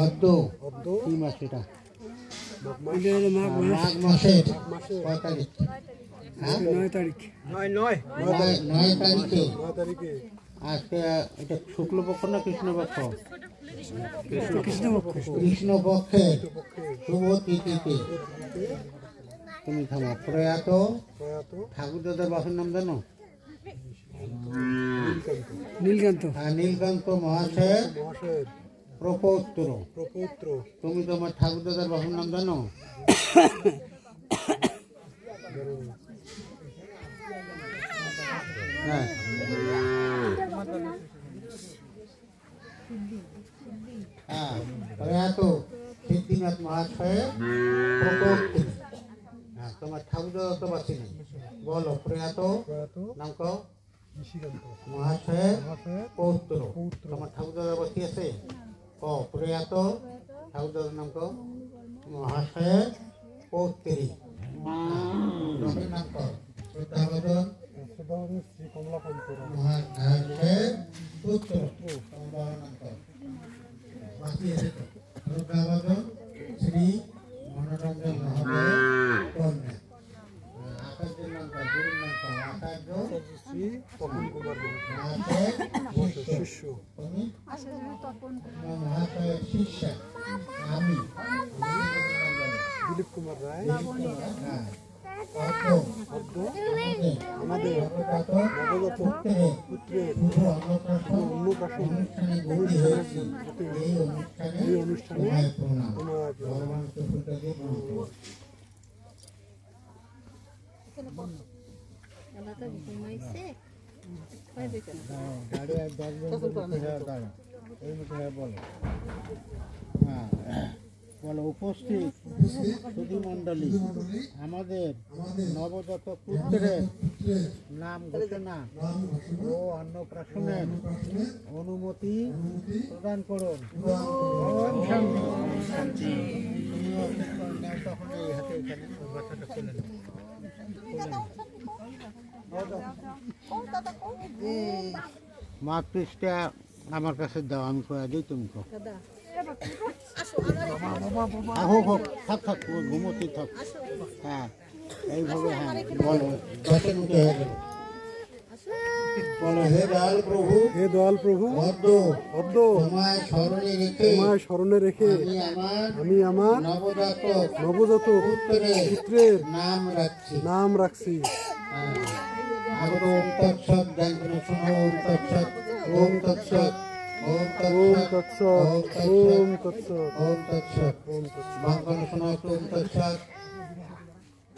অদ্য কি মাস এটা? মাঘ মাসের কয় তারিখ? 9 তারিখ। 9 তারিখে। আজকে এটা শুক্লপক্ষ না কৃষ্ণপক্ষ? কৃষ্ণপক্ষের শুভ তিথিতে তুমি থামো। প্রয়াত ঠাকুরদাদার বাপের নাম জানো? নীলকান্ত মহাশয় প্রপৌত্র। তুমি তোমার ঠাকুরদাদার বাপের নাম জানো? হ্যাঁ, প্রয়াত সিদ্ধিনাথ মহাশয় প্রপৌত্র। হ্যাঁ, তোমার ঠাকুরদাদা তো বাঁচি নেই, বলো। প্রয়াত নাম কো মহাশয় পৌত্র। তোমার ঠাকুরদাদা বাঁচি আছে? ও প্রয়াত ঠাকুরদাদার নাম কো মহাশয় পৌত্রী। নাম কো শ্রদ্ধাভাজন শ্রী কমলাকান্ত মহাশয় পুত্র। নাম কো বাঁচি আছে তো? শ্রদ্ধাভাজন শ্রী মনোরঞ্জন মহাশয় কন্যা। আচার্যের নাম কো? গুরুর নাম কো? আচার্য শ্রী তপন কুমার মহাশয় শিষ্য। তুমি মহাশয়ের শিষ্য। আমি দিলীপ কুমার রায়। আমাদের পুত্রের অন্নপ্রাশন এই অনুষ্ঠানে বলো। উপস্থিত সুধীমণ্ডলী, আমাদের নবজাত পুত্রের নাম ঘোষণা ও অন্নপ্রাশনের অনুমতি প্রদান করুন। তখন এই হাতে এখানে বাচ্চাটা চলে না। মাছ পিসটা আমার কাছে দাও, আমি করে দিই। তুমি থাক থাক, ঘুমোতে থাক। হ্যাঁ, এইভাবে। হ্যাঁ, বলো। বলো, হে দয়াল প্রভু, হে দয়াল প্রভু, তোমায় স্মরণে রেখে আমি আমার নবজাত পুত্রের নাম রাখছি। ওম তৎসৎ। ওম তৎসৎ। ওম তৎসৎ। ওম তৎসৎ। ওম তৎসৎ। ওম তৎসৎ। ওম তৎসৎ। বাংলা শোনাও। ওম তৎসৎ।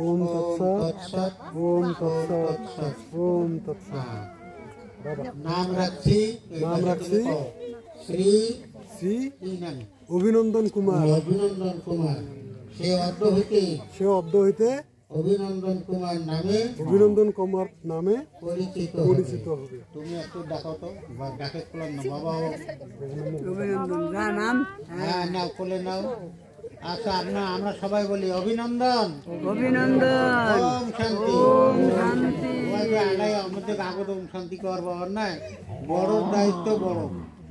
ওম তৎসৎ। ওম তৎসৎ। ওম তৎসৎ। নাম রাখছি শ্রী অভিনন্দন কুমার। সে অদ্য হইতে অভিনন্দন কুমার নামে পরিচিত হবে। তুমি একটু ডাকো তো, ডাকে খুলাম না বাবা। অভিনন্দন নাম। হ্যাঁ, নাও, খুলে নাও। আচ্ছা, আমরা সবাই বলি অভিনন্দন। ওম শান্তি। আমাদের কাগজ ওম শান্তি করবো নাই। বড় দায়িত্ব বড়।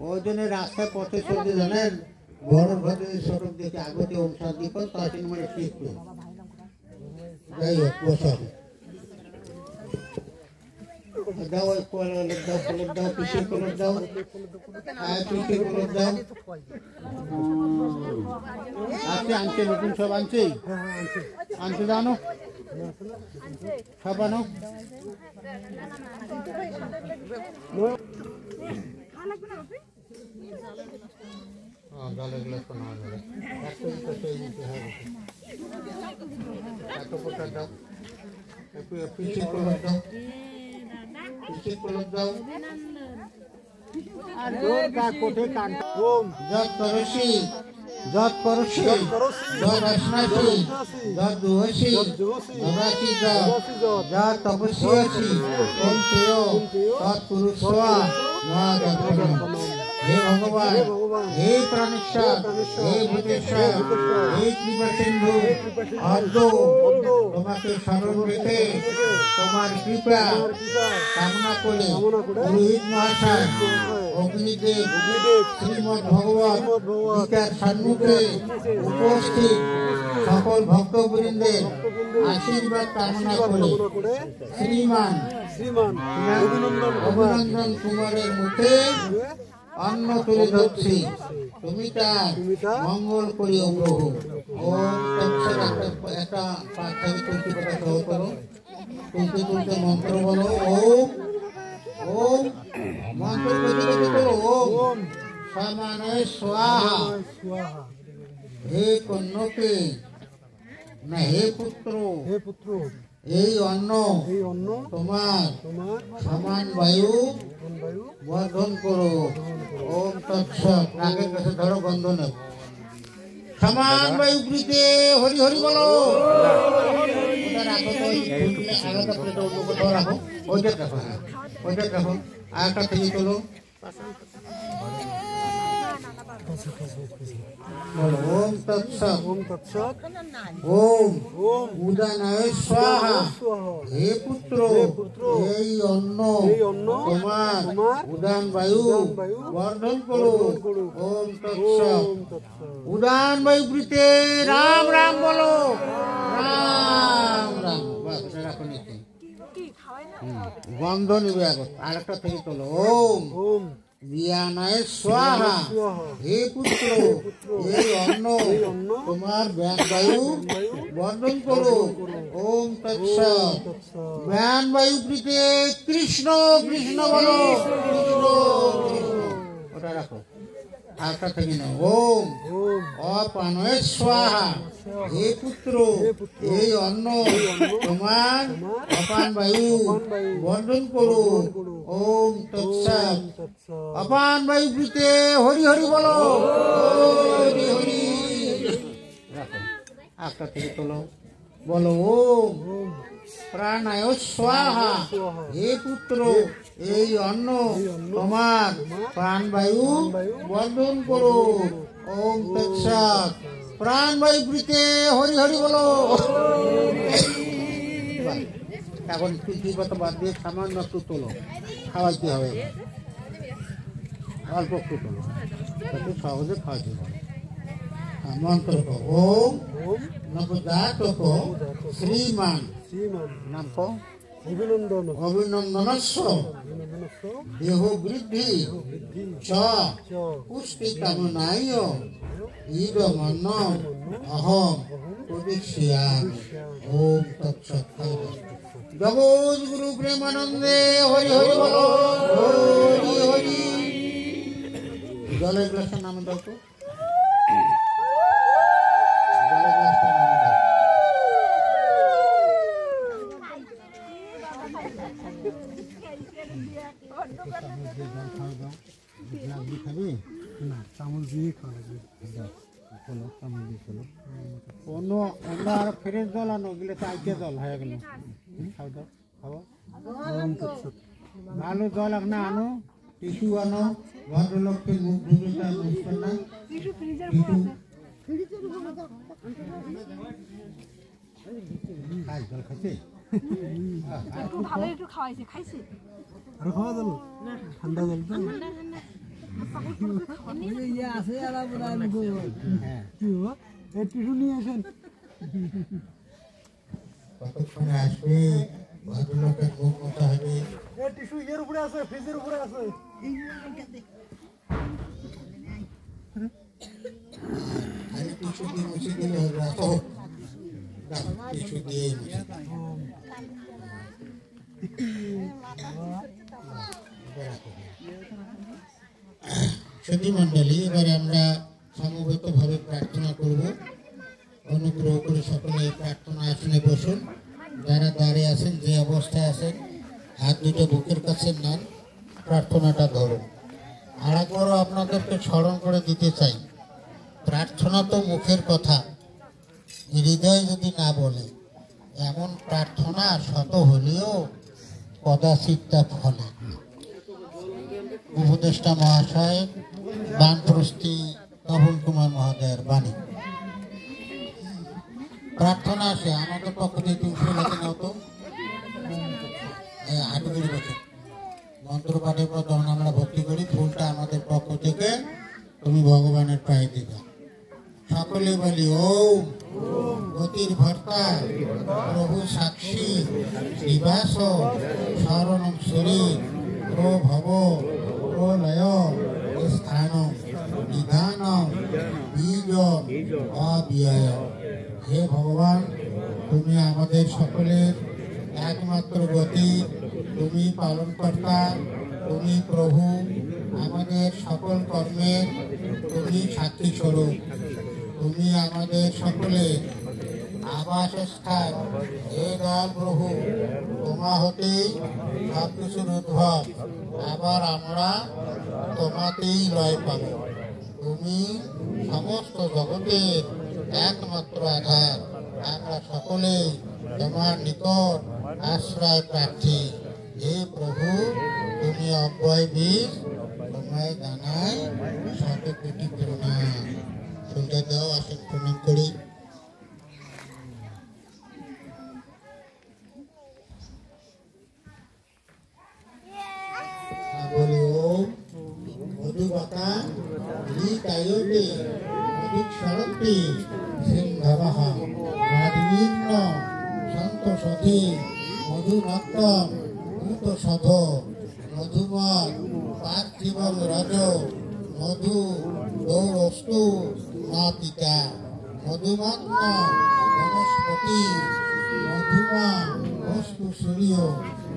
ওই জন্য রাস্তায় পথে চলতে জানেন, বড় ভাবে সড়ক দেখে আগতে ওম শান্তি কর, তার মানে শিখবে। যাই হোক, বসাবে দাও, দাও, পিছিয়ে করে দাও, পিছিয়ে করে দাও। আনছে নতুন সব আনছে জানো, সব আনো। পিছিয়ে করে দাও, পিছিয়ে করে দাও। যত করসি যত রসনাসি যত দুহসি নরাসি যত তপস্যাসি তম তেয় তৎ পুরুষা মহাগণপতি। হে ভগবান, হে প্রাণেশ্বর, হে ভূতেশ্বর, হে কৃপা সিন্ধু, অদ্য তোমাকে স্মরণ রেখে তোমার কৃপা কামনা করে পুরোহিত মহাশয় অগ্নিদেব শ্রীমৎ ভগবত গীতার সম্মুখে উপস্থিত সকল ভক্তবৃন্দের আশীর্বাদ কামনা করে শ্রীমান অভিনন্দন কুমারের মুখে অন্ন তুলে ধরছি, তুমি তার মঙ্গল করিও প্রভু। ওম তৎসৎ। একটা পাঠ থেকে তুলসী পাতা সহ করো, তুলতে তুলতে মন্ত্র বলো। ওম ওম মন্ত্র করতে করতে করো। ওম সমানে স্বাহা। হে কন্যকে না হে পুত্র, এই অন্ন তোমার সমান বায়ু বর্ধন করো। ওম তৎসৎ। নাকের কাছে ধরো, গন্ধ নেব। সমান বায়ু প্রীতে হরি হরি বলো। ওটা রাখো তো, আলাদা প্লেটে অন্য কোথাও রাখো। ওইটা রাখো, হ্যাঁ ওইটা রাখো। আর একটা থেকে তোলো। ওম তৎসৎ। ওম উদানায় স্বাহা। হে পুত্র, এই অন্ন তোমার উদান বায়ু বর্ধন করো। ওম তৎসৎ। উদান বায়ু প্রীতে রাম রাম বলো। রাম রাম। বাস এটা রাখো নিচে। গন্ধ নিবে আগত। আর একটা থেকে তোলো। ওম বিয়ানায় স্বাহা। হে পুত্র, এই অন্ন তোমার ব্যান বায়ু বর্ধন করো। ওম তৎসৎ। ব্যান বায়ু প্রীতে কৃষ্ণ কৃষ্ণ বলো। কৃষ্ণ কৃষ্ণ। ওটা রাখো। আরেকটা থেকে নাও। ওম অপানয় স্বাহা। হে পুত্র, এই অন্ন তোমার অপান বায়ু বর্ধন করো। ওম তৎসৎ। অপান বায়ু প্রীতে হরি হরি বলো। হরি হরি। রাখো। একটা থেকে তোলো, বলো। ওম প্রাণায় স্বাহা। হে পুত্র, এই অন্ন তোমার প্রাণবায়ু বর্ধন করো। ওম তৎসৎ। প্রাণবায়ু প্রীতে হরি হরি বলো। এখন তুলসী পাতা বাদ দিয়ে সামান্য একটু তোলো, খাওয়াইতে হবে। অল্প একটু তোলো, একটু সহজে খাওয়াইতে হবে। মন্ত্র কো। ওম নবজাতক শ্রীমান নাম কো অভিনন্দনস্য দেহ বৃদ্ধি চ পুষ্টি কামনায় ইদমন্ন অহম প্রদীক্ষামি। ওম তৎসৎ। জগৎ গুরু প্রেমানন্দে হরি হরি বলো। হরি হরি। জলের গ্লাসের নাম দাও তো। জলের গ্লাসের নাম দাও। খাবি না? চামচ দিয়ে খাওয়া অন্য অন্য আর ফ্রেশ জল আনো, গেলে তো আইকে জল হয়ে গেল। খাও দাও, খাবো। ভালো জল এখন আনো, টিস্যু আনো। ভদ্রলোককে মুখ ধুবে, তাই বুঝবেন না। টিস্যু খাই, জল খাইছে। আরো খাওয়া জল, ঠান্ডা জল তো টিস্যু নিয়ে আসেন। কতক্ষণে আসবে? ভদ্রলোকের মুখ মতো হবে। টিস্যু এর উপরে আছে, ফ্রিজের উপরে আছে। টিস্যু দিয়ে মুছে দিলে হবে। টিস্যু দিয়ে সতী মন্ডলী, এবারে আমরা সমবেতভাবে প্রার্থনা করব। অনুগ্রহ করে সকলে প্রার্থনা আসনে বসুন। যারা দাঁড়িয়ে আছেন, যে অবস্থায় আছেন, হাত দুটো বুকের কাছে নেন, প্রার্থনাটা ধরুন। আর একবারও আপনাদেরকে স্মরণ করে দিতে চাই, প্রার্থনা তো মুখের কথা, হৃদয় যদি না বলে, এমন প্রার্থনা শত হলেও কদাচিৎ তা ফলে। উপদেষ্টা মহাশয় বানপ্রস্থি তপন কুমার মহোদয়ের বাণী। প্রার্থনা আছে আমাদের পক্ষ থেকে তুমি লেখে নাও তো, হাঁটু করে বসে মন্ত্র পাঠের পর যখন আমরা ভক্তি করি ফুলটা আমাদের পক্ষ থেকে তুমি ভগবানের পায়ে দিবে। সকলে বলি ওম গতির ভর্তা প্রভু সাক্ষী নিবাস শরণম সুরি প্রো ভব প্রলয় স্থান নিধান বীজ অব্যয়। হে ভগবান, তুমি আমাদের সকলের একমাত্র গতি, তুমি পালনকর্তা, তুমি প্রভু, আমাদের সকল কর্মের তুমি সাক্ষী স্বরূপ। তুমি আমাদের সকলের আবাসস্থান। হে দয়াল প্রভু, তোমা হতেই সব কিছুর উদ্ভব, আবার আমরা তোমাতেই লয় পাব। তুমি সমস্ত জগতের একমাত্র আধার। আমরা সকলেই তোমার নিকট আশ্রয় প্রার্থী। হে প্রভু, তুমি অব্যয় বীর, তোমায় জানাই শত কোটি প্রণাম। সূর্য দেও আসেন প্রণাম করি। বলি ওম মধুবাতা ঋতায়তে মধুক্ষরন্তি সিংহবহ আদিন্ন সন্তোষধি মধুনক্তম ভূতসধ মধুমৎ পার্থিবং রজ মধু দৌরস্তু না পিতা মধুমাত্ম বনস্পতি মধুমা বস্তু সূর্য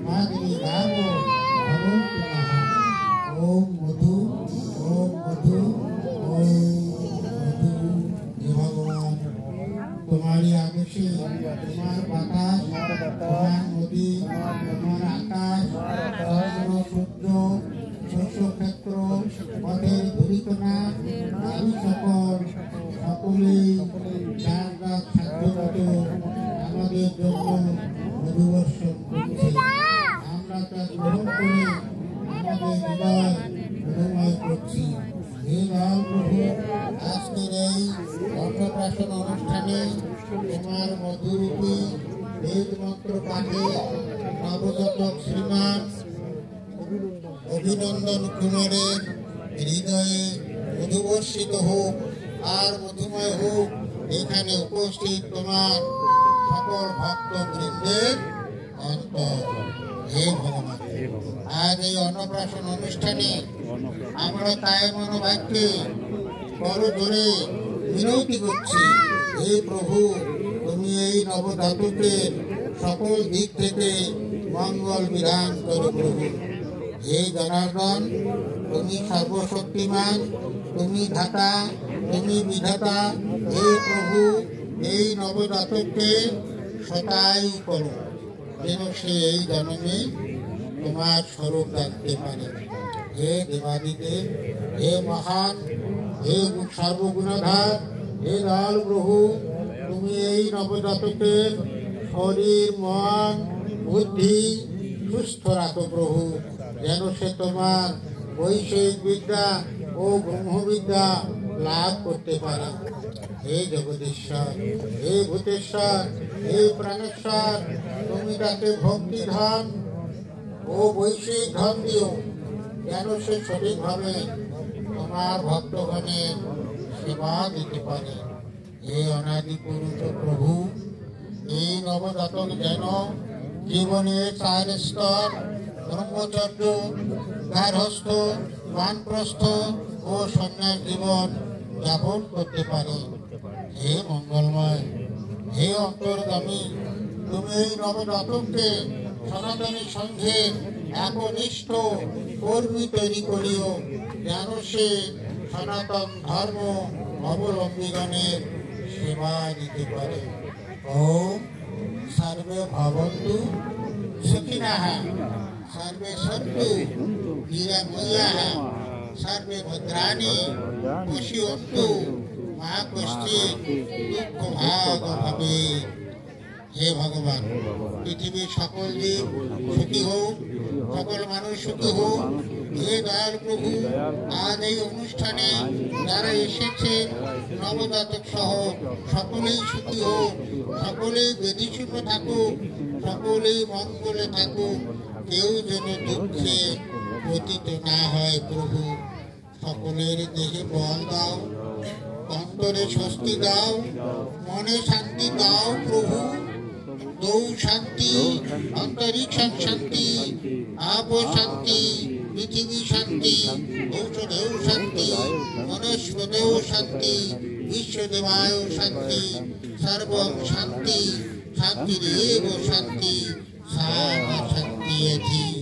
মাগরি রাম ভবন্তু নঃ। ওম মধু ওম মধু ওম মধু। হে ভগবান, তোমারই আদেশে তোমার বাতাস, তোমার নদী, তোমার আকাশ, চন্দ্র সূর্য, শস্য ক্ষেত্র, পথের ধূলিকণা, আমি সকলেই যার যার সাধ্য মতো আমাদের জন্য মধুবর্ষণ করছে। আমরা তা গ্রহণ করে আমাদের হৃদয় মধুময় করছি। হে দয়াল প্রভু, আজকের এই অন্নপ্রাশন অনুষ্ঠানে তোমার মধুরূপী বেদ মন্ত্র পাঠে নবজাতক শ্রীমান অভিনন্দন কুমারের হৃদয়ে মধুবর্ষিত হোক আর মধুময় হোক এখানে উপস্থিত তোমার সকল ভক্ত বৃন্দের অন্তর। হে ভগবান, আজ এই অন্নপ্রাশন অনুষ্ঠানে আমরা তাই মনোভাবকে বড় ধরে বিনতি করছি। হে প্রভু, তুমি এই নবধাতুকের সকল দিক থেকে মঙ্গল বিধান করো প্রভু। হে জনার্দন, তুমি সর্বশক্তিমান, তুমি ধাতা, তুমি বিধাতা। হে প্রভু, এই নবজাতককে শতায়ু করো, যেন সে এই জন্মে তোমার স্বরূপ রাখতে পারে। হে দেবাদিদেব, হে মহান, হে সর্বগুণাধার, হে দয়াল প্রভু, তুমি এই নবজাতকের শরীর, মন, বুদ্ধি সুস্থ রাখো প্রভু, যেন সে তোমার বৈষয়িক বিদ্যা ও ব্রহ্মবিদ্যা লাভ করতে পারে। হে জগদীশ্বর, হে ভূতেশ্বর, হে প্রাণেশ্বর, তুমি তাকে ভক্তি ধন ও বৈষয়িক ধন দিও, যেন সে সঠিকভাবে তোমার ভক্তগণের সেবা দিতে পারে। হে অনাদি পুরুষ প্রভু, এই নবজাতক যেন জীবনের 4 স্তর ব্রহ্মচর্য, গার্হস্থ, বানপ্রস্থ ও সন্ন্যাস জীবন যাপন করতে পারে। হে মঙ্গলময়, হে অন্তর্গামী, তুমি এই নবজাতককে সনাতনী সংঘের একনিষ্ঠ কর্মী তৈরি করিও, যেন সে সনাতন ধর্ম অবলম্বীগণের সেবা দিতে পারে। ওম সর্বে ভবন্তু সুখিনঃ, সর্বে সন্তু নিরাময়াঃ, সর্বে ভদ্রাণি পশ্যন্তু মা কশ্চিৎ দুঃখভাগ ভবেৎ। হে ভগবান, পৃথিবীর সকল জীব সুখী হোক, সকল মানুষ সুখী হোক, হে দয়াল প্রভু, আজ এই অনুষ্ঠানে যারা এসেছে নবজাতক সহ সকলেই সুখী হোক, সকলেই বেদিশূন্য থাকুক, সকলেই মঙ্গলে থাকুক, কেউ যেন দুঃখে পতিত না হয়। প্রভু, সকলের দেহে বল দাও, অন্তরে স্বস্তি দাও, মনে শান্তি দাও। প্রভু, দৌ শান্তি, অন্তরিক্ষ শান্তি, আপ শান্তি, পৃথিবী শান্তি, ঔষধেও শান্তি, মনস্পদেও শান্তি, বিশ্বদেবায় শান্তি, সর্বং শান্তি, শান্তিরেব শান্তি, সা শান্তি।